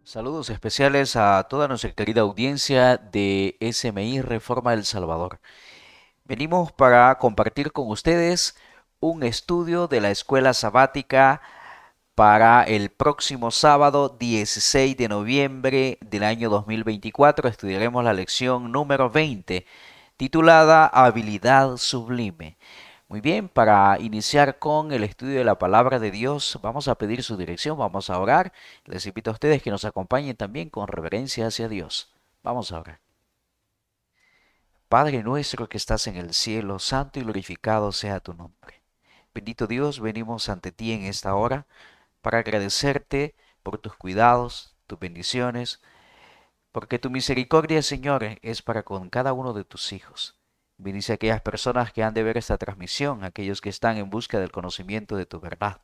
Saludos especiales a toda nuestra querida audiencia de SMI Reforma del Salvador. Venimos para compartir con ustedes un estudio de la escuela sabática para el próximo sábado 16 de noviembre del año 2024. Estudiaremos la lección número 20, titulada Habilidad Sublime. Muy bien, para iniciar con el estudio de la palabra de Dios, vamos a pedir su dirección, vamos a orar. Les invito a ustedes que nos acompañen también con reverencia hacia Dios. Vamos a orar. Padre nuestro que estás en el cielo, santo y glorificado sea tu nombre. Bendito Dios, venimos ante ti en esta hora para agradecerte por tus cuidados, tus bendiciones, porque tu misericordia, Señor, es para con cada uno de tus hijos. Bendice a aquellas personas que han de ver esta transmisión, aquellos que están en busca del conocimiento de tu verdad.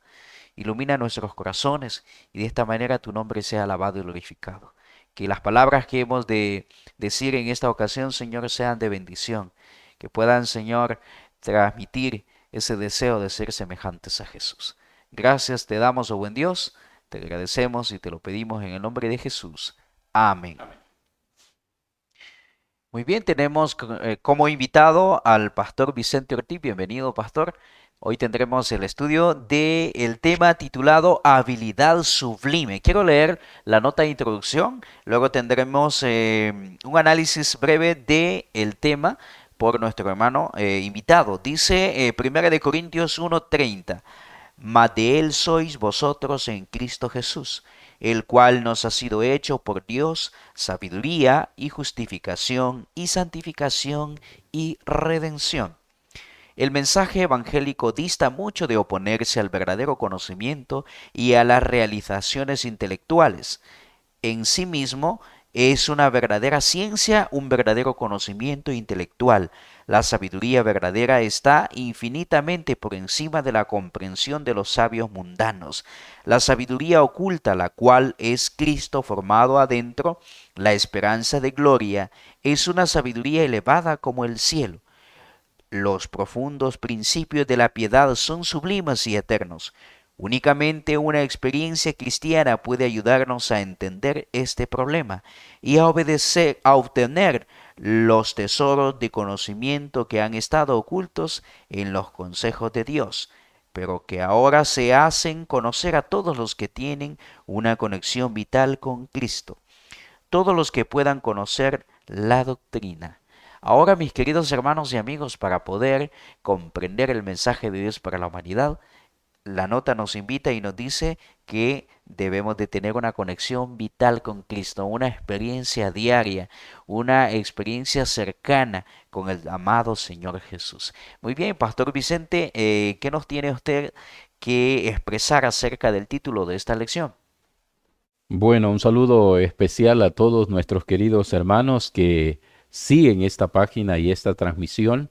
Ilumina nuestros corazones y de esta manera tu nombre sea alabado y glorificado. Que las palabras que hemos de decir en esta ocasión, Señor, sean de bendición. Que puedan, Señor, transmitir ese deseo de ser semejantes a Jesús. Gracias te damos, oh buen Dios, te agradecemos y te lo pedimos en el nombre de Jesús. Amén. Muy bien, tenemos como invitado al pastor Vicente Ortiz. Bienvenido, pastor. Hoy tendremos el estudio del tema titulado Habilidad Sublime. Quiero leer la nota de introducción, luego tendremos un análisis breve del tema por nuestro hermano invitado. Dice 1 de Corintios 1:30, mas de él sois vosotros en Cristo Jesús, el cual nos ha sido hecho por Dios sabiduría y justificación y santificación y redención. El mensaje evangélico dista mucho de oponerse al verdadero conocimiento y a las realizaciones intelectuales. En sí mismo es una verdadera ciencia, un verdadero conocimiento intelectual. La sabiduría verdadera está infinitamente por encima de la comprensión de los sabios mundanos. La sabiduría oculta, la cual es Cristo formado adentro, la esperanza de gloria, es una sabiduría elevada como el cielo. Los profundos principios de la piedad son sublimes y eternos. Únicamente una experiencia cristiana puede ayudarnos a entender este problema y a obedecer, a obtener los tesoros de conocimiento que han estado ocultos en los consejos de Dios, pero que ahora se hacen conocer a todos los que tienen una conexión vital con Cristo, todos los que puedan conocer la doctrina. Ahora, mis queridos hermanos y amigos, para poder comprender el mensaje de Dios para la humanidad, la nota nos invita y nos dice que debemos de tener una conexión vital con Cristo, una experiencia diaria, una experiencia cercana con el amado Señor Jesús. Muy bien, Pastor Vicente, ¿qué nos tiene usted que expresar acerca del título de esta lección? Bueno, un saludo especial a todos nuestros queridos hermanos que siguen esta página y esta transmisión.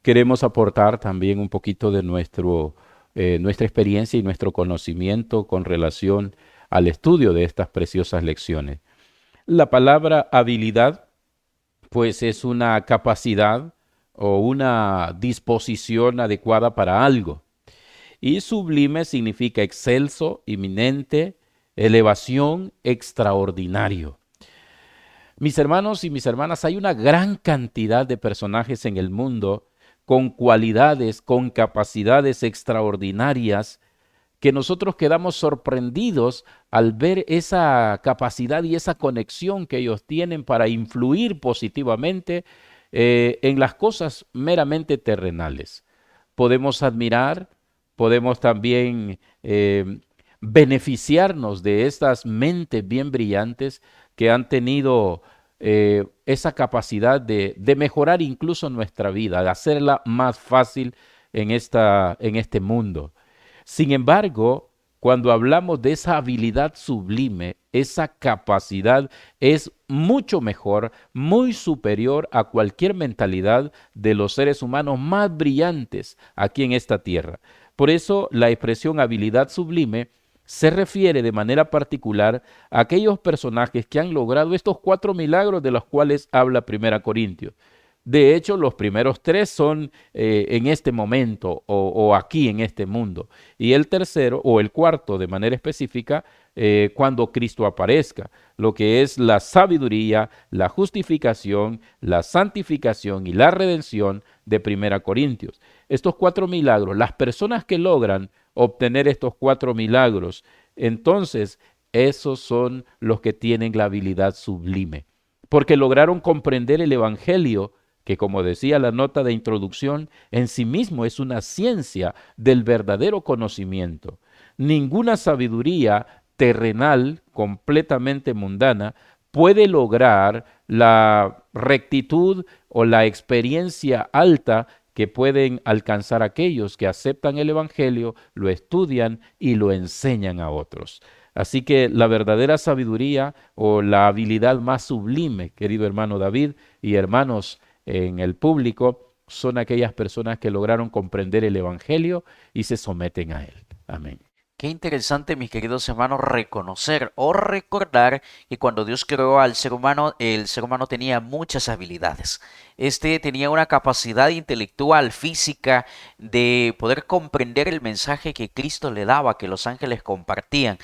Queremos aportar también un poquito de nuestra experiencia y nuestro conocimiento con relación al estudio de estas preciosas lecciones. La palabra habilidad, pues es una capacidad o una disposición adecuada para algo. Y sublime significa excelso, inminente, elevación, extraordinario. Mis hermanos y mis hermanas, hay una gran cantidad de personajes en el mundo con cualidades, con capacidades extraordinarias que nosotros quedamos sorprendidos al ver esa capacidad y esa conexión que ellos tienen para influir positivamente en las cosas meramente terrenales. Podemos admirar, podemos también beneficiarnos de estas mentes bien brillantes que han tenido esa capacidad de mejorar incluso nuestra vida, de hacerla más fácil en este mundo. Sin embargo, cuando hablamos de esa habilidad sublime, esa capacidad es mucho mejor, muy superior a cualquier mentalidad de los seres humanos más brillantes aquí en esta tierra. Por eso la expresión habilidad sublime se refiere de manera particular a aquellos personajes que han logrado estos 4 milagros de los cuales habla Primera Corintios. De hecho, los primeros tres son en este momento o aquí en este mundo. Y el tercero o el cuarto de manera específica cuando Cristo aparezca, lo que es la sabiduría, la justificación, la santificación y la redención de Primera Corintios. Estos cuatro milagros, las personas que logran obtener estos cuatro milagros, entonces esos son los que tienen la habilidad sublime, porque lograron comprender el Evangelio, que como decía la nota de introducción, en sí mismo es una ciencia del verdadero conocimiento. Ninguna sabiduría terrenal, completamente mundana, puede lograr la rectitud o la experiencia alta que pueden alcanzar aquellos que aceptan el Evangelio, lo estudian y lo enseñan a otros. Así que la verdadera sabiduría o la habilidad más sublime, querido hermano David y hermanos en el público, son aquellas personas que lograron comprender el Evangelio y se someten a él. Amén. Qué interesante, mis queridos hermanos, reconocer o recordar que cuando Dios creó al ser humano, el ser humano tenía muchas habilidades. Este tenía una capacidad intelectual, física, de poder comprender el mensaje que Cristo le daba, que los ángeles compartían.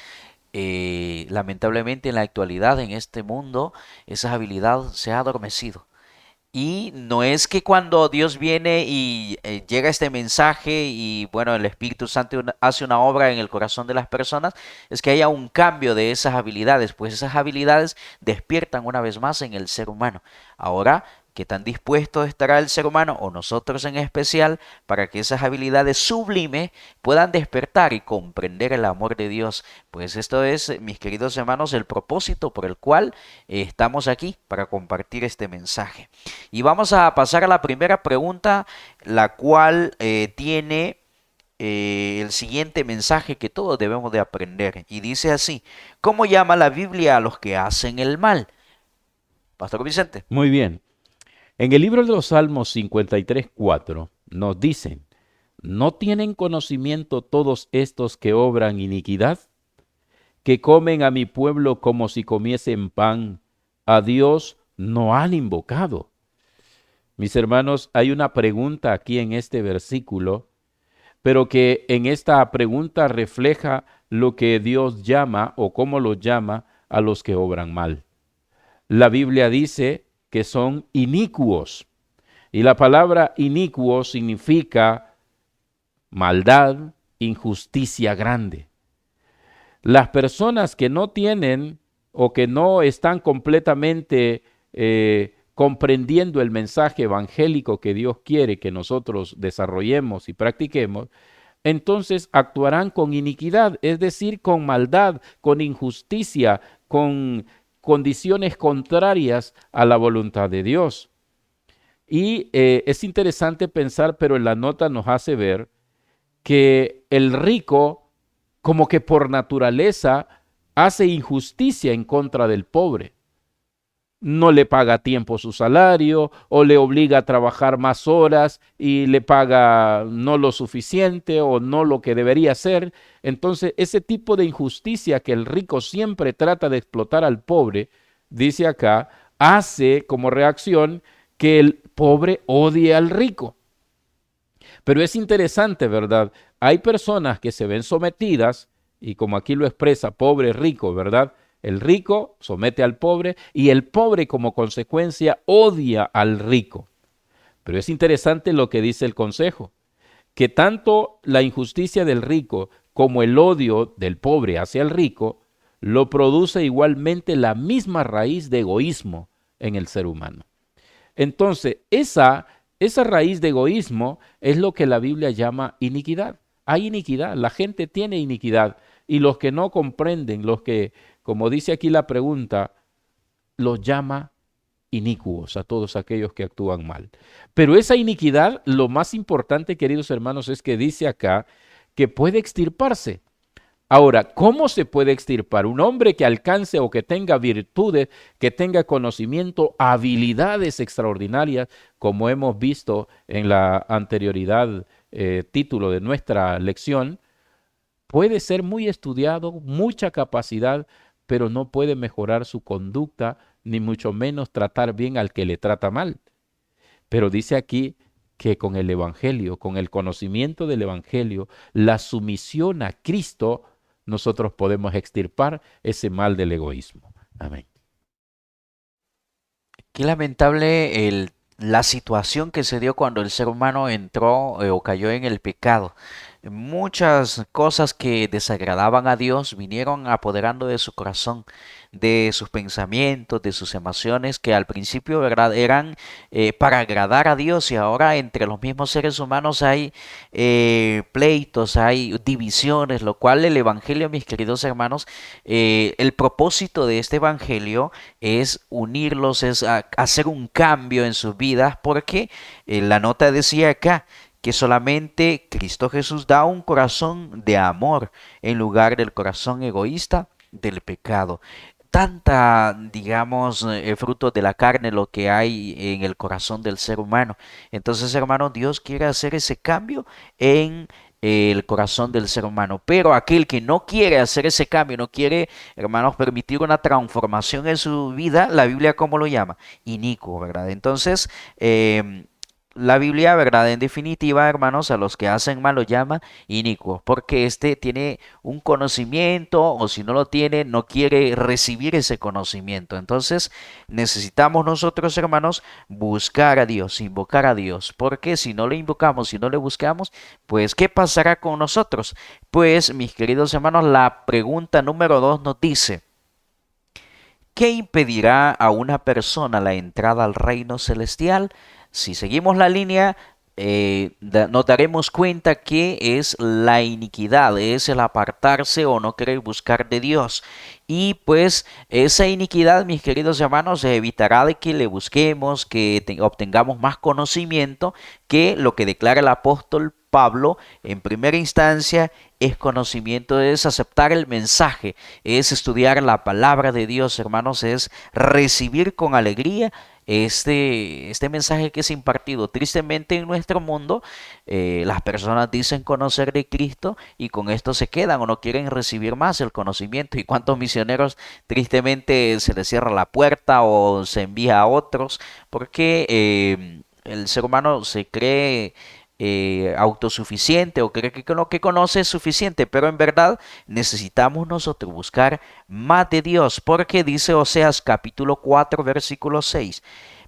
Lamentablemente en la actualidad, en este mundo, esa habilidad se ha adormecido. Y no es que cuando Dios viene y llega este mensaje y bueno, el Espíritu Santo hace una obra en el corazón de las personas, es que haya un cambio de esas habilidades, pues esas habilidades despiertan una vez más en el ser humano. Ahora, ¿qué tan dispuesto estará el ser humano o nosotros en especial para que esas habilidades sublimes puedan despertar y comprender el amor de Dios? Pues esto es, mis queridos hermanos, el propósito por el cual estamos aquí para compartir este mensaje. Y vamos a pasar a la primera pregunta, la cual tiene el siguiente mensaje que todos debemos de aprender. Y dice así: ¿cómo llama la Biblia a los que hacen el mal? Pastor Vicente. Muy bien. En el libro de los Salmos 53:4 nos dicen, ¿no tienen conocimiento todos estos que obran iniquidad? Que comen a mi pueblo como si comiesen pan, a Dios no han invocado. Mis hermanos, hay una pregunta aquí en este versículo, pero que en esta pregunta refleja lo que Dios llama o cómo lo llama a los que obran mal. La Biblia dice que son inicuos, y la palabra inicuo significa maldad, injusticia grande. Las personas que no tienen o que no están completamente comprendiendo el mensaje evangélico que Dios quiere que nosotros desarrollemos y practiquemos, entonces actuarán con iniquidad, es decir, con maldad, con injusticia, con condiciones contrarias a la voluntad de Dios. Y es interesante pensar, pero en la nota nos hace ver que el rico, como que por naturaleza, hace injusticia en contra del pobre. No le paga a tiempo su salario o le obliga a trabajar más horas y le paga no lo suficiente o no lo que debería hacer. Entonces, ese tipo de injusticia que el rico siempre trata de explotar al pobre, dice acá, hace como reacción que el pobre odie al rico. Pero es interesante, ¿verdad? Hay personas que se ven sometidas, y como aquí lo expresa, pobre, rico, ¿verdad? El rico somete al pobre y el pobre como consecuencia odia al rico. Pero es interesante lo que dice el consejo, que tanto la injusticia del rico como el odio del pobre hacia el rico lo produce igualmente la misma raíz de egoísmo en el ser humano. Entonces, esa raíz de egoísmo es lo que la Biblia llama iniquidad. Hay iniquidad, la gente tiene iniquidad y los que no comprenden, los que, como dice aquí la pregunta, los llama inicuos a todos aquellos que actúan mal. Pero esa iniquidad, lo más importante, queridos hermanos, es que dice acá que puede extirparse. Ahora, ¿cómo se puede extirpar? Un hombre que alcance o que tenga virtudes, que tenga conocimiento, habilidades extraordinarias, como hemos visto en la anterioridad título de nuestra lección, puede ser muy estudiado, mucha capacidad, pero no puede mejorar su conducta, ni mucho menos tratar bien al que le trata mal. Pero dice aquí que con el Evangelio, con el conocimiento del Evangelio, la sumisión a Cristo, nosotros podemos extirpar ese mal del egoísmo. Amén. Qué lamentable la situación que se dio cuando el ser humano entró o cayó en el pecado. Muchas cosas que desagradaban a Dios vinieron apoderando de su corazón, de sus pensamientos, de sus emociones, que al principio, ¿verdad?, eran para agradar a Dios, y ahora entre los mismos seres humanos hay pleitos, hay divisiones, lo cual el Evangelio, mis queridos hermanos, el propósito de este Evangelio es unirlos, es hacer un cambio en sus vidas, porque la nota decía acá que solamente Cristo Jesús da un corazón de amor en lugar del corazón egoísta del pecado. Tanta, digamos, fruto de la carne lo que hay en el corazón del ser humano. Entonces, hermano, Dios quiere hacer ese cambio en el corazón del ser humano. Pero aquel que no quiere hacer ese cambio, no quiere, hermanos, permitir una transformación en su vida, la Biblia, ¿cómo lo llama? Inicuo, ¿verdad? Entonces, la Biblia, ¿verdad? En definitiva, hermanos, a los que hacen mal lo llama inicuos, porque éste tiene un conocimiento, o si no lo tiene, no quiere recibir ese conocimiento. Entonces, necesitamos nosotros, hermanos, buscar a Dios, invocar a Dios, porque si no le invocamos, si no le buscamos, pues, ¿qué pasará con nosotros? Pues, mis queridos hermanos, la pregunta número 2 nos dice: ¿qué impedirá a una persona la entrada al reino celestial? Si seguimos la línea, nos daremos cuenta que es la iniquidad, es el apartarse o no querer buscar de Dios. Y pues esa iniquidad, mis queridos hermanos, evitará de que le busquemos, que obtengamos más conocimiento, que lo que declara el apóstol Pablo en primera instancia es conocimiento, es aceptar el mensaje, es estudiar la palabra de Dios, hermanos, es recibir con alegría este mensaje que es impartido. Tristemente en nuestro mundo, las personas dicen conocer de Cristo y con esto se quedan o no quieren recibir más el conocimiento. ¿Y cuántos misioneros tristemente se les cierra la puerta o se envía a otros? Porque el ser humano se cree autosuficiente, o cree que con lo que conoce es suficiente, pero en verdad necesitamos nosotros buscar más de Dios, porque dice Oseas capítulo 4 versículo 6: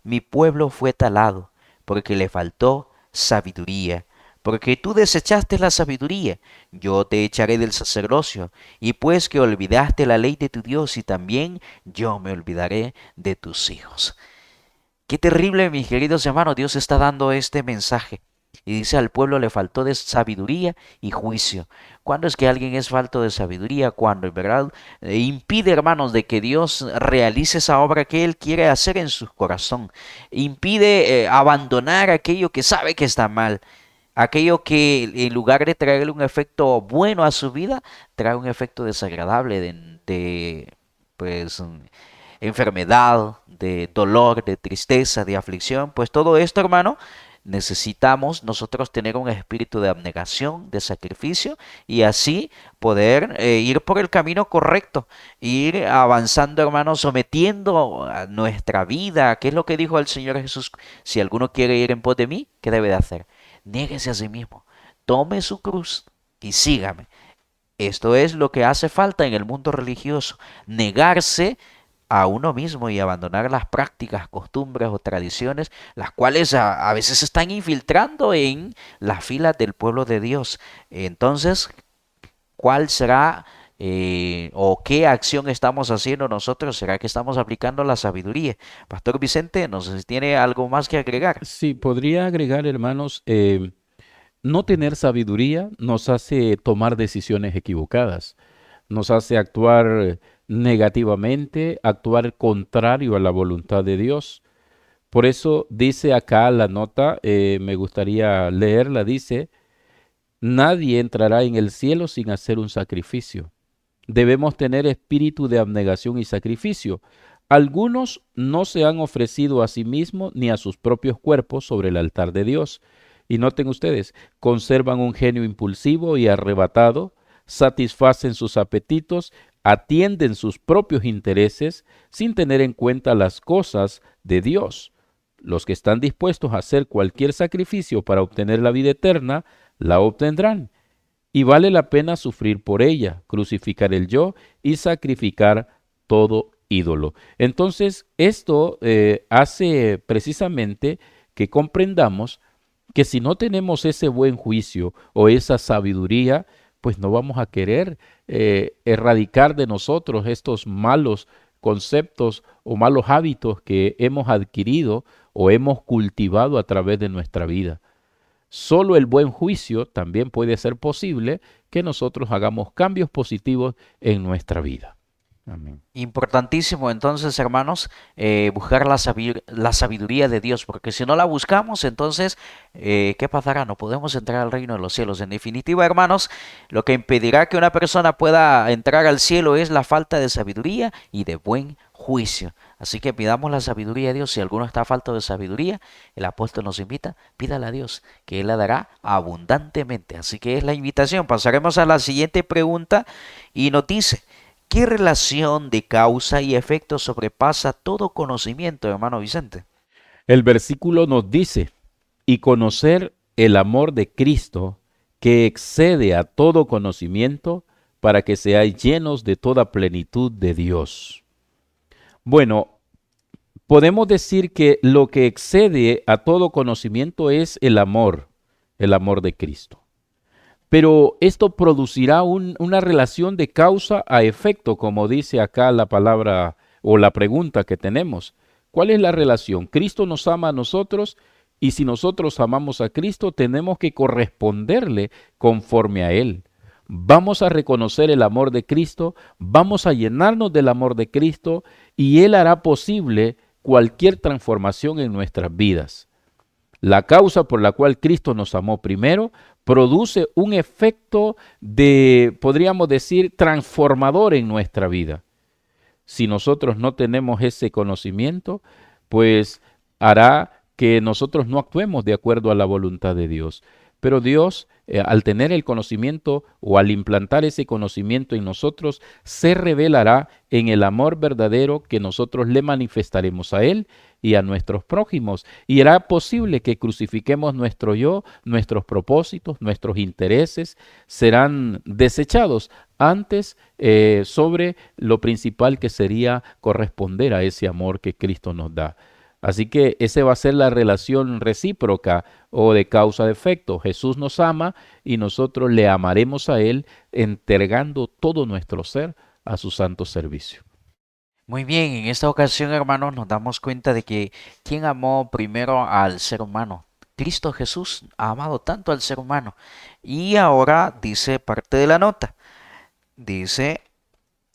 mi pueblo fue talado porque le faltó sabiduría. Porque tú desechaste la sabiduría, yo te echaré del sacerdocio, y pues que olvidaste la ley de tu Dios, y también yo me olvidaré de tus hijos. Qué terrible, mis queridos hermanos, Dios está dando este mensaje. Y dice: al pueblo le faltó de sabiduría y juicio. ¿Cuándo es que alguien es falto de sabiduría? Cuando en verdad impide, hermanos, de que Dios realice esa obra que Él quiere hacer en su corazón. Impide abandonar aquello que sabe que está mal. Aquello que en lugar de traerle un efecto bueno a su vida, trae un efecto desagradable pues enfermedad, de dolor, de tristeza, de aflicción. Pues todo esto, hermano, necesitamos nosotros tener un espíritu de abnegación, de sacrificio, y así poder ir por el camino correcto, ir avanzando, hermano, sometiendo a nuestra vida. ¿Qué es lo que dijo el Señor Jesús? Si alguno quiere ir en pos de mí, ¿qué debe de hacer? Niéguese a sí mismo, tome su cruz y sígame. Esto es lo que hace falta en el mundo religioso: negarse a uno mismo y abandonar las prácticas, costumbres o tradiciones, las cuales a veces se están infiltrando en las filas del pueblo de Dios. Entonces, ¿cuál será o qué acción estamos haciendo nosotros? ¿Será que estamos aplicando la sabiduría? Pastor Vicente, no sé si tiene algo más que agregar. Sí, podría agregar, hermanos, no tener sabiduría nos hace tomar decisiones equivocadas, nos hace actuar negativamente, actuar contrario a la voluntad de Dios. Por eso dice acá la nota, me gustaría leerla, dice: nadie entrará en el cielo sin hacer un sacrificio. Debemos tener espíritu de abnegación y sacrificio. Algunos no se han ofrecido a sí mismos ni a sus propios cuerpos sobre el altar de Dios. Y noten ustedes, conservan un genio impulsivo y arrebatado, satisfacen sus apetitos, atienden sus propios intereses sin tener en cuenta las cosas de Dios. Los que están dispuestos a hacer cualquier sacrificio para obtener la vida eterna, la obtendrán. Y vale la pena sufrir por ella, crucificar el yo y sacrificar todo ídolo. Entonces, esto hace precisamente que comprendamos que si no tenemos ese buen juicio o esa sabiduría, pues no vamos a querer erradicar de nosotros estos malos conceptos o malos hábitos que hemos adquirido o hemos cultivado a través de nuestra vida. Solo el buen juicio también puede ser posible que nosotros hagamos cambios positivos en nuestra vida. Amén. Importantísimo entonces, hermanos, buscar la sabiduría de Dios, porque si no la buscamos, entonces, ¿qué pasará? No podemos entrar al reino de los cielos. En definitiva, hermanos, lo que impedirá que una persona pueda entrar al cielo es la falta de sabiduría y de buen juicio. Así que pidamos la sabiduría de Dios. Si alguno está falto de sabiduría, el apóstol nos invita, pídala a Dios, que Él la dará abundantemente. Así que es la invitación. Pasaremos a la siguiente pregunta y nos dice: ¿qué relación de causa y efecto sobrepasa todo conocimiento, hermano Vicente? El versículo nos dice, y conocer el amor de Cristo que excede a todo conocimiento para que seáis llenos de toda plenitud de Dios. Bueno, podemos decir que lo que excede a todo conocimiento es el amor de Cristo. Pero esto producirá una relación de causa a efecto, como dice acá la palabra o la pregunta que tenemos. ¿Cuál es la relación? Cristo nos ama a nosotros y si nosotros amamos a Cristo tenemos que corresponderle conforme a Él. Vamos a reconocer el amor de Cristo, vamos a llenarnos del amor de Cristo y Él hará posible cualquier transformación en nuestras vidas. La causa por la cual Cristo nos amó primero produce un efecto de, podríamos decir, transformador en nuestra vida. Si nosotros no tenemos ese conocimiento, pues hará que nosotros no actuemos de acuerdo a la voluntad de Dios. Pero Dios, al tener el conocimiento o al implantar ese conocimiento en nosotros, se revelará en el amor verdadero que nosotros le manifestaremos a Él y a nuestros prójimos. Y hará posible que crucifiquemos nuestro yo, nuestros propósitos, nuestros intereses, serán desechados antes sobre lo principal que sería corresponder a ese amor que Cristo nos da. Así que esa va a ser la relación recíproca o de causa de efecto. Jesús nos ama y nosotros le amaremos a Él entregando todo nuestro ser a su santo servicio. Muy bien, en esta ocasión, hermanos, nos damos cuenta de que ¿quién amó primero al ser humano? Cristo Jesús ha amado tanto al ser humano. Y ahora dice parte de la nota. Dice: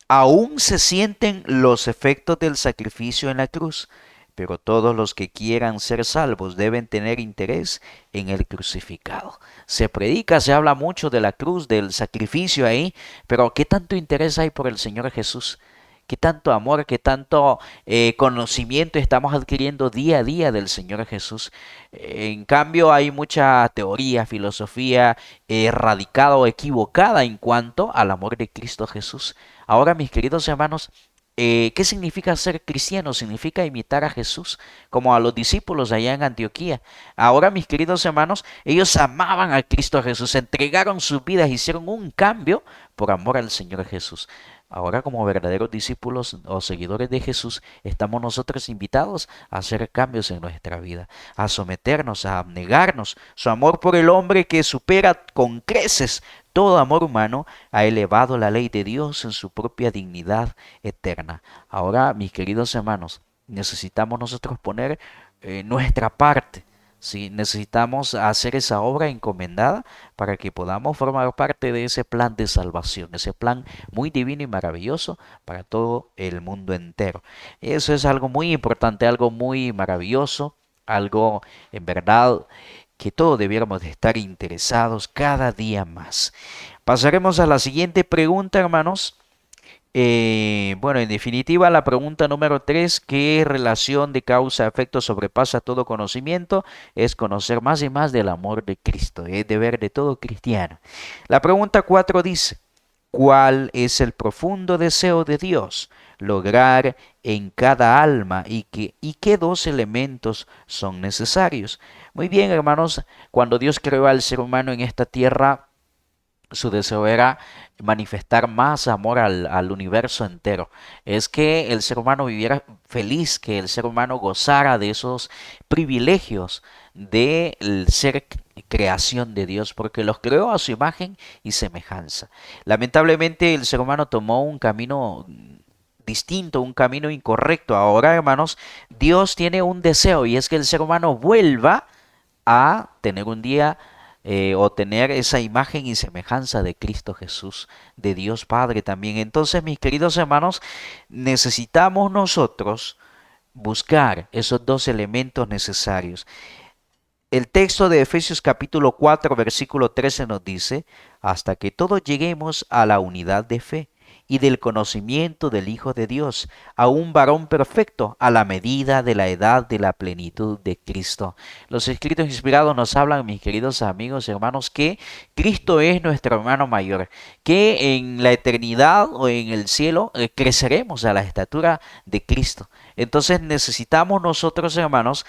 aún se sienten los efectos del sacrificio en la cruz, pero todos los que quieran ser salvos deben tener interés en el crucificado. Se predica, se habla mucho de la cruz, del sacrificio ahí, pero ¿qué tanto interés hay por el Señor Jesús? ¿Qué tanto amor, qué tanto conocimiento estamos adquiriendo día a día del Señor Jesús? En cambio, hay mucha teoría, filosofía erradicada o equivocada en cuanto al amor de Cristo Jesús. Ahora, mis queridos hermanos, ¿qué significa ser cristiano? Significa imitar a Jesús, como a los discípulos allá en Antioquía. Ahora, mis queridos hermanos, ellos amaban a Cristo Jesús, entregaron sus vidas, hicieron un cambio por amor al Señor Jesús. Ahora, como verdaderos discípulos o seguidores de Jesús, estamos nosotros invitados a hacer cambios en nuestra vida, a someternos, a abnegarnos. Su amor por el hombre, que supera con creces todo amor humano, ha elevado la ley de Dios en su propia dignidad eterna. Ahora, mis queridos hermanos, necesitamos nosotros poner nuestra parte. Sí, necesitamos hacer esa obra encomendada para que podamos formar parte de ese plan de salvación, ese plan muy divino y maravilloso para todo el mundo entero. Eso es algo muy importante, algo muy maravilloso, algo en verdad que todos debiéramos de estar interesados cada día más. Pasaremos a la siguiente pregunta, hermanos. Bueno, en definitiva, la pregunta número 3: ¿qué relación de causa-efecto sobrepasa todo conocimiento? Es conocer más y más del amor de Cristo, es deber de todo cristiano. La pregunta 4 dice: cuál es el profundo deseo de Dios lograr en cada alma y qué dos elementos son necesarios. Muy bien, hermanos, cuando Dios creó al ser humano en esta tierra, su deseo era manifestar más amor al universo entero. Es que el ser humano viviera feliz, que el ser humano gozara de esos privilegios de ser creación de Dios, porque los creó a su imagen y semejanza. Lamentablemente el ser humano tomó un camino distinto, un camino incorrecto. Ahora, hermanos, Dios tiene un deseo y es que el ser humano vuelva a tener un día o tener esa imagen y semejanza de Cristo Jesús, de Dios Padre también. Entonces, mis queridos hermanos, necesitamos nosotros buscar esos dos elementos necesarios. El texto de Efesios capítulo 4, versículo 13 nos dice, hasta que todos lleguemos a la unidad de fe y del conocimiento del Hijo de Dios, a un varón perfecto, a la medida de la edad de la plenitud de Cristo. Los escritos inspirados nos hablan, mis queridos amigos y hermanos, que Cristo es nuestro hermano mayor, que en la eternidad o en el cielo creceremos a la estatura de Cristo. Entonces necesitamos nosotros, hermanos,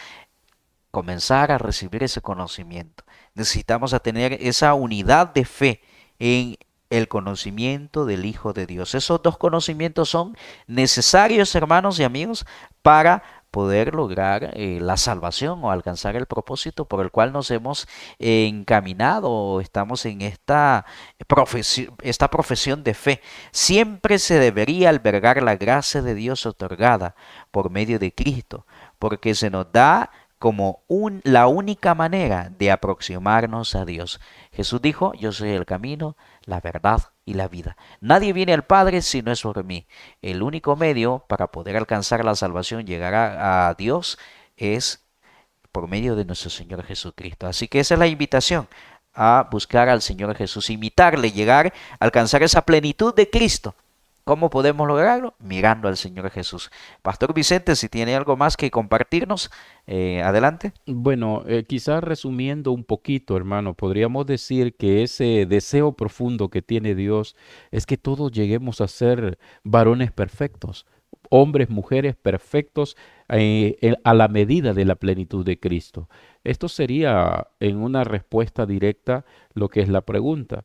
comenzar a recibir ese conocimiento. Necesitamos a tener esa unidad de fe en el conocimiento del Hijo de Dios. Esos dos conocimientos son necesarios, hermanos y amigos, para poder lograr la salvación o alcanzar el propósito por el cual nos hemos encaminado o estamos en esta profesión de fe. Siempre se debería albergar la gracia de Dios otorgada por medio de Cristo, porque se nos da como la única manera de aproximarnos a Dios. Jesús dijo, yo soy el camino, la verdad y la vida. Nadie viene al Padre si no es por mí. El único medio para poder alcanzar la salvación, llegar a Dios, es por medio de nuestro Señor Jesucristo. Así que esa es la invitación a buscar al Señor Jesús, imitarle, llegar a alcanzar esa plenitud de Cristo. ¿Cómo podemos lograrlo? Mirando al Señor Jesús. Pastor Vicente, si tiene algo más que compartirnos, adelante. Bueno, quizás resumiendo un poquito, hermano, podríamos decir que ese deseo profundo que tiene Dios es que todos lleguemos a ser varones perfectos, hombres, mujeres perfectos a la medida de la plenitud de Cristo. Esto sería en una respuesta directa lo que es la pregunta.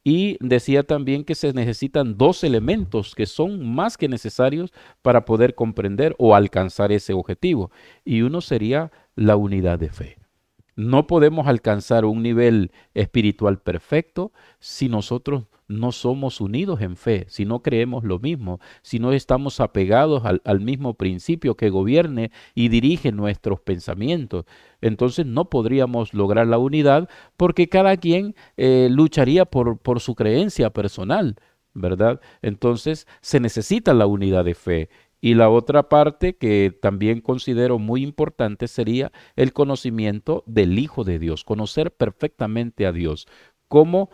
Y decía también que se necesitan dos elementos que son más que necesarios para poder comprender o alcanzar ese objetivo. Y uno sería la unidad de fe. No podemos alcanzar un nivel espiritual perfecto si nosotros no somos unidos en fe, si no creemos lo mismo, si no estamos apegados al mismo principio que gobierne y dirige nuestros pensamientos. Entonces no podríamos lograr la unidad porque cada quien lucharía por su creencia personal, ¿verdad? Entonces se necesita la unidad de fe. Y la otra parte que también considero muy importante sería el conocimiento del Hijo de Dios, conocer perfectamente a Dios, como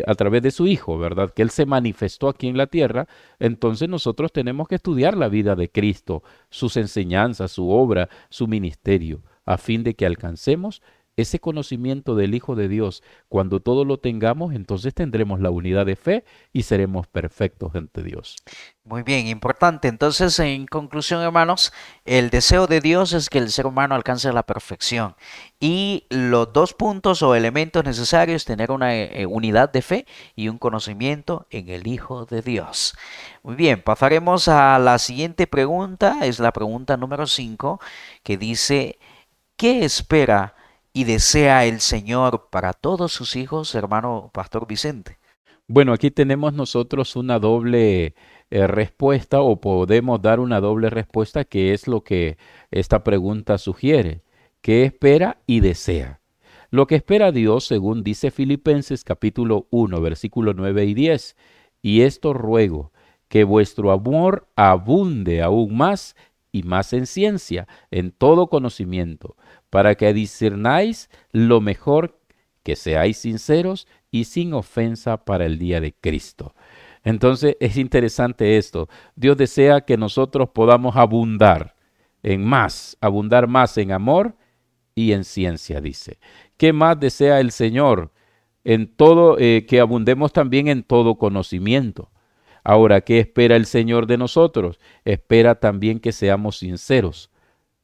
a través de su Hijo, ¿verdad? Que Él se manifestó aquí en la tierra. Entonces nosotros tenemos que estudiar la vida de Cristo, sus enseñanzas, su obra, su ministerio, a fin de que alcancemos ese conocimiento del Hijo de Dios. Cuando todo lo tengamos, entonces tendremos la unidad de fe y seremos perfectos ante Dios. Muy bien, importante. Entonces, en conclusión, hermanos, el deseo de Dios es que el ser humano alcance la perfección. Y los dos puntos o elementos necesarios, tener una unidad de fe y un conocimiento en el Hijo de Dios. Muy bien, pasaremos a la siguiente pregunta. Es la pregunta número 5, que dice, ¿qué espera y desea el Señor para todos sus hijos, hermano Pastor Vicente? Bueno, aquí tenemos nosotros una doble respuesta o podemos dar una doble respuesta que es lo que esta pregunta sugiere. ¿Qué espera y desea? Lo que espera Dios, según dice Filipenses capítulo 1, versículo 9 y 10. Y esto ruego, que vuestro amor abunde aún más y más en ciencia, en todo conocimiento, para que discernáis lo mejor, que seáis sinceros y sin ofensa para el día de Cristo. Entonces es interesante esto. Dios desea que nosotros podamos abundar más en amor y en ciencia, dice. ¿Qué más desea el Señor? en todo, que abundemos también en todo conocimiento. Ahora, ¿qué espera el Señor de nosotros? Espera también que seamos sinceros,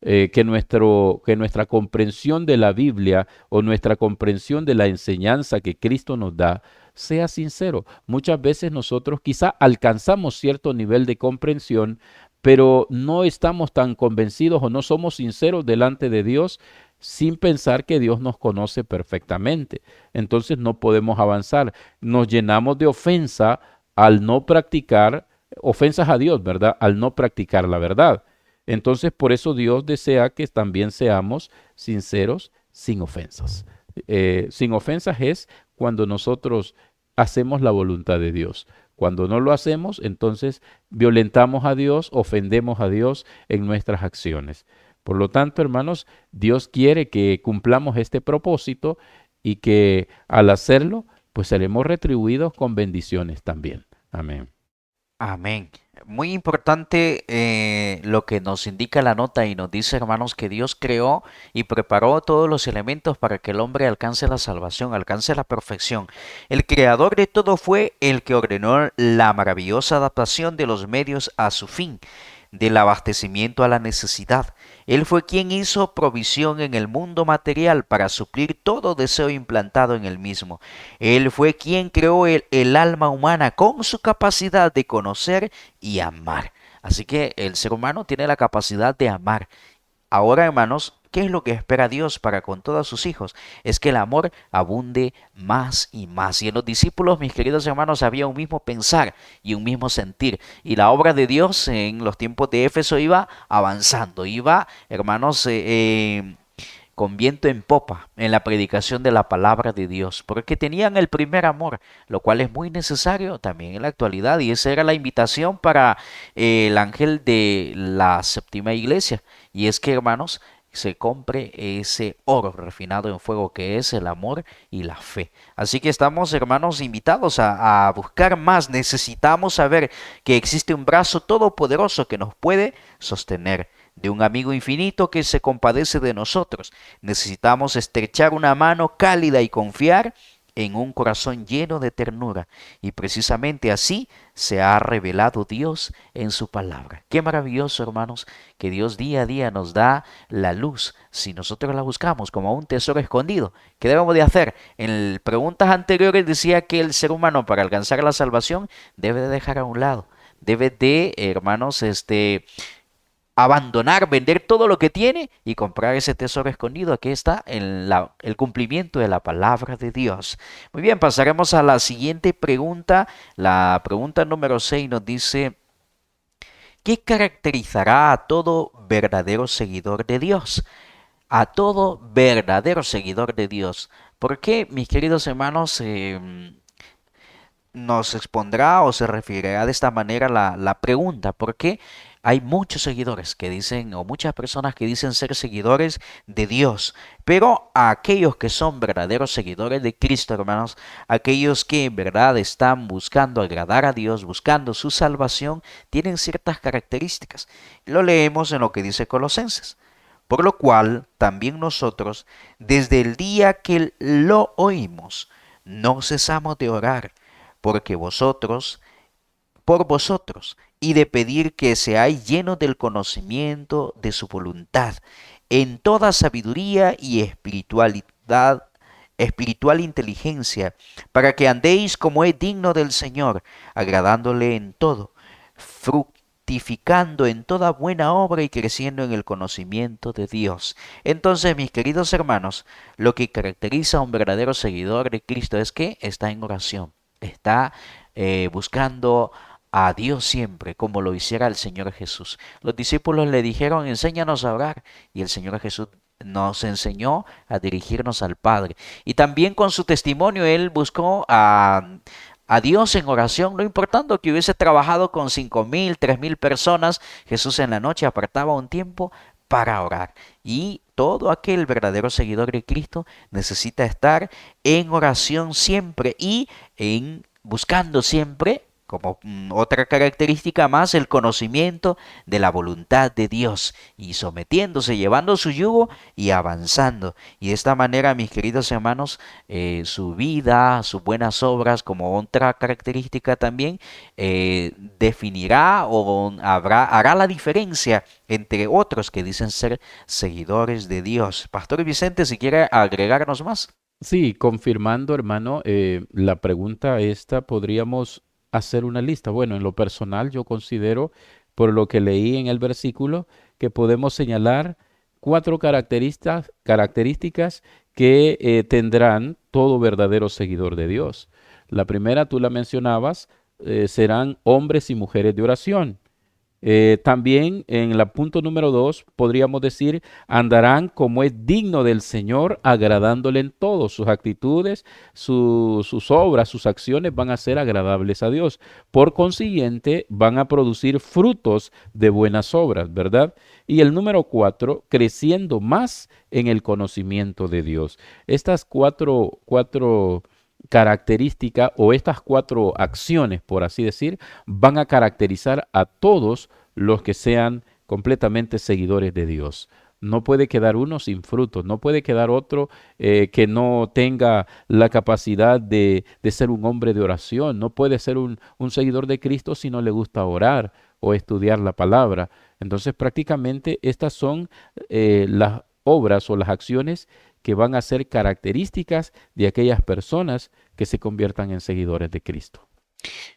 que nuestra comprensión de la Biblia o nuestra comprensión de la enseñanza que Cristo nos da sea sincero. Muchas veces nosotros quizá alcanzamos cierto nivel de comprensión, pero no estamos tan convencidos o no somos sinceros delante de Dios sin pensar que Dios nos conoce perfectamente. Entonces no podemos avanzar. Nos llenamos de ofensa al no practicar, ofensas a Dios, ¿verdad? Al no practicar la verdad. Entonces, por eso Dios desea que también seamos sinceros sin ofensas. Sin ofensas es cuando nosotros hacemos la voluntad de Dios. Cuando no lo hacemos, entonces violentamos a Dios, ofendemos a Dios en nuestras acciones. Por lo tanto, hermanos, Dios quiere que cumplamos este propósito y que al hacerlo, pues seremos retribuidos con bendiciones también. Amén. Amén. Muy importante lo que nos indica la nota y nos dice, hermanos, que Dios creó y preparó todos los elementos para que el hombre alcance la salvación, alcance la perfección. El creador de todo fue el que ordenó la maravillosa adaptación de los medios a su fin, del abastecimiento a la necesidad. Él fue quien hizo provisión en el mundo material para suplir todo deseo implantado en el mismo. Él fue quien creó el alma humana con su capacidad de conocer y amar. Así que el ser humano tiene la capacidad de amar. Ahora, hermanos, ¿qué es lo que espera Dios para con todos sus hijos? Es que el amor abunde más y más. Y en los discípulos, mis queridos hermanos, había un mismo pensar y un mismo sentir. Y la obra de Dios en los tiempos de Éfeso iba avanzando, iba, hermanos, con viento en popa en la predicación de la palabra de Dios, porque tenían el primer amor, lo cual es muy necesario también en la actualidad, y esa era la invitación para el ángel de la séptima iglesia, y es que, hermanos, se compre ese oro refinado en fuego que es el amor y la fe. Así que estamos, hermanos, invitados a buscar más. Necesitamos saber que existe un brazo todopoderoso que nos puede sostener, de un amigo infinito que se compadece de nosotros. Necesitamos estrechar una mano cálida y confiar en un corazón lleno de ternura. Y precisamente así se ha revelado Dios en su palabra. Qué maravilloso, hermanos, que Dios día a día nos da la luz si nosotros la buscamos como un tesoro escondido. ¿Qué debemos de hacer? En preguntas anteriores decía que el ser humano, para alcanzar la salvación, debe de dejar a un lado, debe de, hermanos, abandonar, vender todo lo que tiene y comprar ese tesoro escondido. Aquí está el cumplimiento de la palabra de Dios. Muy bien, pasaremos a la siguiente pregunta. La pregunta número 6 nos dice, ¿qué caracterizará a todo verdadero seguidor de Dios? A todo verdadero seguidor de Dios. ¿Por qué, mis queridos hermanos, nos expondrá o se referirá de esta manera la pregunta? Porque hay muchos seguidores que dicen, o muchas personas que dicen ser seguidores de Dios, pero a aquellos que son verdaderos seguidores de Cristo, hermanos, aquellos que en verdad están buscando agradar a Dios, buscando su salvación, tienen ciertas características. Lo leemos en lo que dice Colosenses. Por lo cual, también nosotros, desde el día que lo oímos, no cesamos de orar porque vosotros, por vosotros, y de pedir que seáis llenos del conocimiento de su voluntad, en toda sabiduría y espiritualidad, espiritual inteligencia, para que andéis como es digno del Señor, agradándole en todo, fructificando en toda buena obra y creciendo en el conocimiento de Dios. Entonces, mis queridos hermanos, lo que caracteriza a un verdadero seguidor de Cristo es que está en oración, está buscando a Dios siempre, como lo hiciera el Señor Jesús. Los discípulos le dijeron, enséñanos a orar, y el Señor Jesús nos enseñó a dirigirnos al Padre. Y también con su testimonio él buscó a Dios en oración, no importando que hubiese trabajado con 5,000, 3,000 personas, Jesús en la noche apartaba un tiempo para orar. Y todo aquel verdadero seguidor de Cristo necesita estar en oración siempre y en buscando siempre Como otra característica más, el conocimiento de la voluntad de Dios y sometiéndose, llevando su yugo y avanzando. Y de esta manera, mis queridos hermanos, su vida, sus buenas obras, como otra característica también, definirá o hará la diferencia entre otros que dicen ser seguidores de Dios. Pastor Vicente, si quiere agregarnos más. Sí, confirmando, hermano, la pregunta esta, podríamos hacer una lista. Bueno, en lo personal, yo considero, por lo que leí en el versículo, que podemos señalar cuatro características que tendrán todo verdadero seguidor de Dios. La primera, tú la mencionabas, serán hombres y mujeres de oración. También en la punto número 2 podríamos decir, andarán como es digno del Señor, agradándole en todo. Sus actitudes, sus obras, sus acciones van a ser agradables a Dios. Por consiguiente, van a producir frutos de buenas obras, ¿verdad? Y el número 4, creciendo más en el conocimiento de Dios. Estas cuatro características o estas cuatro acciones, por así decir, van a caracterizar a todos los que sean completamente seguidores de Dios. No puede quedar uno sin frutos, no puede quedar otro que no tenga la capacidad de ser un hombre de oración, no puede ser un seguidor de Cristo si no le gusta orar o estudiar la palabra. Entonces prácticamente estas son las obras o las acciones que van a ser características de aquellas personas que se conviertan en seguidores de Cristo.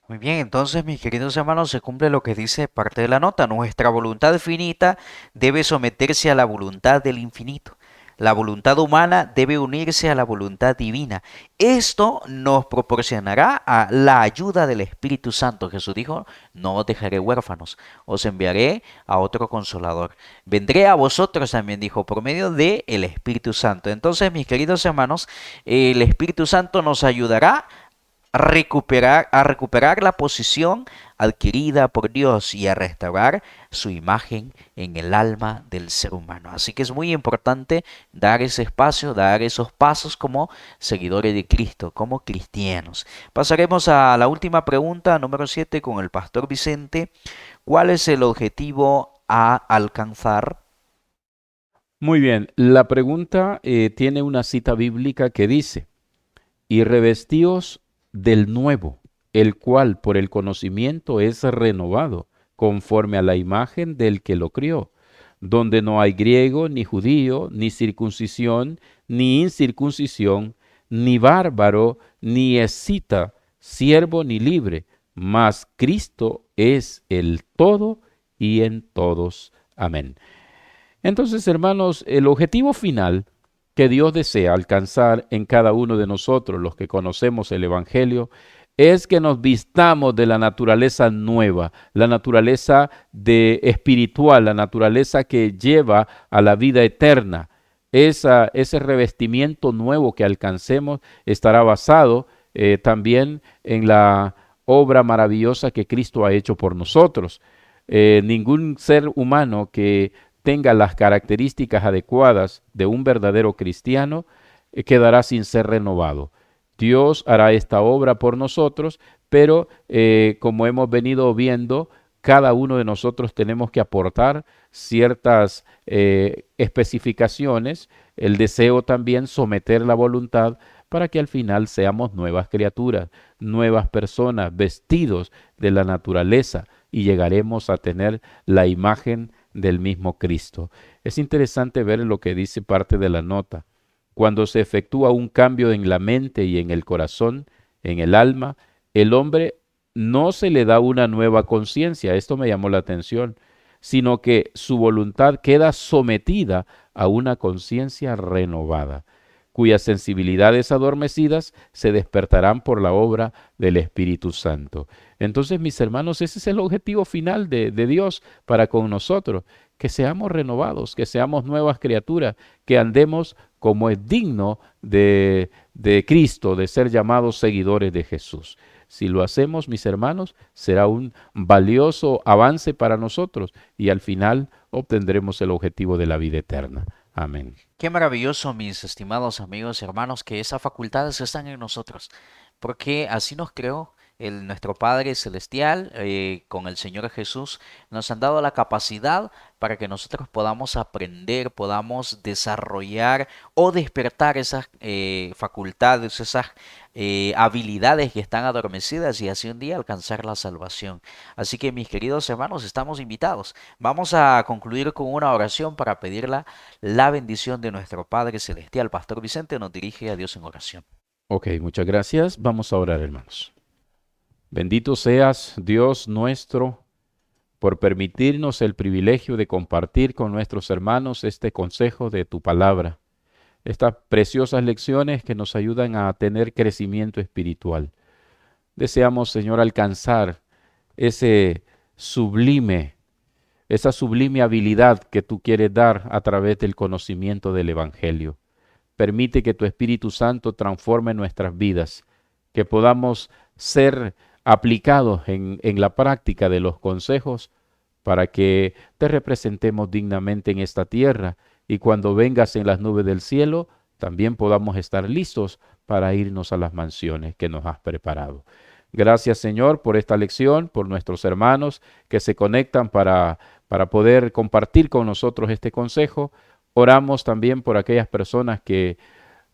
Muy bien, entonces mis queridos hermanos, se cumple lo que dice parte de la nota. Nuestra voluntad finita debe someterse a la voluntad del infinito. La voluntad humana debe unirse a la voluntad divina. Esto nos proporcionará la ayuda del Espíritu Santo. Jesús dijo, no os dejaré huérfanos, os enviaré a otro consolador. Vendré a vosotros también, dijo, por medio del Espíritu Santo. Entonces, mis queridos hermanos, el Espíritu Santo nos ayudará a recuperar la posición adquirida por Dios y a restaurar su imagen en el alma del ser humano. Así que es muy importante dar ese espacio, dar esos pasos como seguidores de Cristo, como cristianos. Pasaremos a la última pregunta, número 7, con el pastor Vicente. ¿Cuál es el objetivo a alcanzar? Muy bien, la pregunta tiene una cita bíblica que dice, y revestíos del nuevo, el cual por el conocimiento es renovado, conforme a la imagen del que lo crió, donde no hay griego, ni judío, ni circuncisión, ni incircuncisión, ni bárbaro, ni escita, siervo ni libre, mas Cristo es el todo y en todos. Amén. Entonces, hermanos, el objetivo final que Dios desea alcanzar en cada uno de nosotros, los que conocemos el Evangelio, es que nos vistamos de la naturaleza nueva, la naturaleza de espiritual, la naturaleza que lleva a la vida eterna. Ese revestimiento nuevo que alcancemos estará basado también en la obra maravillosa que Cristo ha hecho por nosotros. Ningún ser humano que tenga las características adecuadas de un verdadero cristiano, quedará sin ser renovado. Dios hará esta obra por nosotros, pero como hemos venido viendo, cada uno de nosotros tenemos que aportar ciertas especificaciones, el deseo también someter la voluntad para que al final seamos nuevas criaturas, nuevas personas, vestidos de la naturaleza y llegaremos a tener la imagen del mismo Cristo. Es interesante ver lo que dice parte de la nota. Cuando se efectúa un cambio en la mente y en el corazón, en el alma, el hombre no se le da una nueva conciencia, esto me llamó la atención, sino que su voluntad queda sometida a una conciencia renovada, cuyas sensibilidades adormecidas se despertarán por la obra del Espíritu Santo. Entonces, mis hermanos, ese es el objetivo final de Dios para con nosotros, que seamos renovados, que seamos nuevas criaturas, que andemos como es digno de Cristo, de ser llamados seguidores de Jesús. Si lo hacemos, mis hermanos, será un valioso avance para nosotros y al final obtendremos el objetivo de la vida eterna. Amén. Qué maravilloso, mis estimados amigos y hermanos, que esas facultades están en nosotros, porque así nos creó. nuestro Padre Celestial, con el Señor Jesús, nos han dado la capacidad para que nosotros podamos aprender, podamos desarrollar o despertar esas facultades, esas habilidades que están adormecidas y así un día alcanzar la salvación. Así que mis queridos hermanos, estamos invitados. Vamos a concluir con una oración para pedir la bendición de nuestro Padre Celestial. Pastor Vicente nos dirige a Dios en oración. Ok, muchas gracias. Vamos a orar, hermanos. Bendito seas, Dios nuestro, por permitirnos el privilegio de compartir con nuestros hermanos este consejo de tu palabra, estas preciosas lecciones que nos ayudan a tener crecimiento espiritual. Deseamos, Señor, alcanzar ese sublime, esa sublime habilidad que tú quieres dar a través del conocimiento del Evangelio. Permite que tu Espíritu Santo transforme nuestras vidas, que podamos ser aplicados en la práctica de los consejos para que te representemos dignamente en esta tierra y cuando vengas en las nubes del cielo, también podamos estar listos para irnos a las mansiones que nos has preparado. Gracias, Señor, por esta lección, por nuestros hermanos que se conectan para poder compartir con nosotros este consejo. Oramos también por aquellas personas que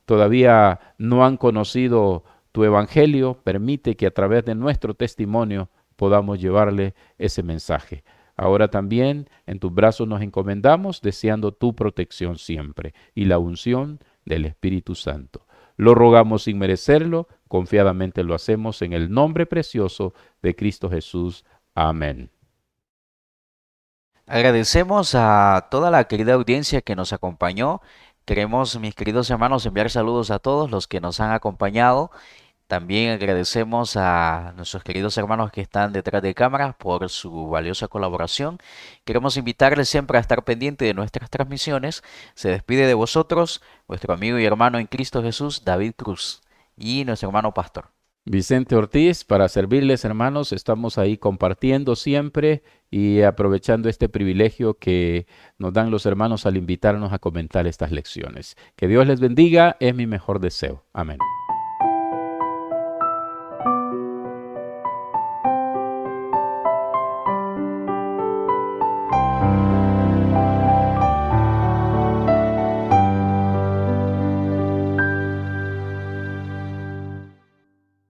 todavía no han conocido tu evangelio. Permite que a través de nuestro testimonio podamos llevarle ese mensaje. Ahora también en tus brazos nos encomendamos, deseando tu protección siempre y la unción del Espíritu Santo. Lo rogamos sin merecerlo, confiadamente lo hacemos en el nombre precioso de Cristo Jesús. Amén. Agradecemos a toda la querida audiencia que nos acompañó. Queremos, mis queridos hermanos, enviar saludos a todos los que nos han acompañado. También agradecemos a nuestros queridos hermanos que están detrás de cámaras por su valiosa colaboración. Queremos invitarles siempre a estar pendiente de nuestras transmisiones. Se despide de vosotros vuestro amigo y hermano en Cristo Jesús, David Cruz, y nuestro hermano pastor Vicente Ortiz, para servirles, hermanos, estamos ahí compartiendo siempre y aprovechando este privilegio que nos dan los hermanos al invitarnos a comentar estas lecciones. Que Dios les bendiga, es mi mejor deseo. Amén.